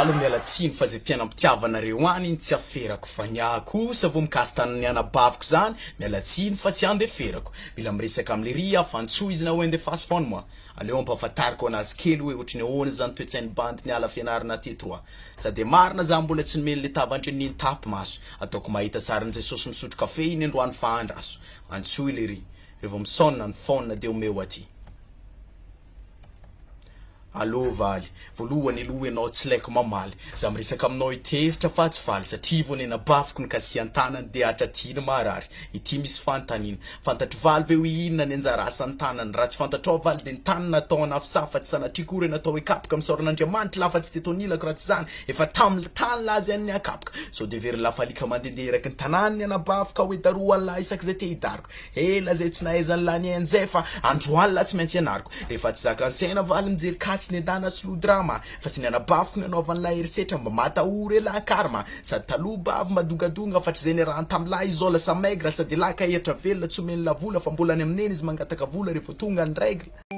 valy miala tsiny fa zay fiainam-pitiavanareo any tsy aferako fa nya kosa vao mikasy tanany anabaviko zany miala tsiny fa tsy andeferako mila miresaka amle ria fantsoa izy na hoe ande fasy fony moa aleo ampafatariko anazy kely hoe ohatry ny ahoana zany toetsain'ny bandy ny ala fianarana teto a sady marina za mbola tsy nomeny le tavandry niny tapy maso ataoko mahita sarin'izay sosy misotro kafe iny androany fahandraso antsoy le ry revo misonna ny phone de omeo aty Allo valy, voalohany aloha ianao tsy laiko mamaly za miresaka aminao itezitra fa tsy faly satria vao nenabafiko ny kasian-tanany de hatratina marary ity misy fanontaniana fantatry valy ve hoe inona ny anjara asan'ny tanany raha tsy fantatrao valy de ny tanany natao anafisafa tsy sanatrikory natao hoe kapaka misaoran'Andriamanitra lafa tsy tetonilako raha tsy zany efa taminy tany lazy an'ny akapaka so de very lafalika mandehandeha eraky ny tanany ny anabafika hoe daroa lahy isak'izay te hidariko ela zay tsy nahaizany lany an'izay fa androany laha tsy maintsy ianariko rehefa tsy zakansena valy mijery katsy ny dana sy lodrama fa tsy nianabafiko ny anaovany lahy erisetra mba matahory lahy karma sady taloha bavy madogadonga fa tsy zay niarahany tam'lahy izao lasa maigra sady lahy ka hetra velona tsy omeny la vola fa mbola any amin'eny izy mangataka vola rehefa tonga ny règle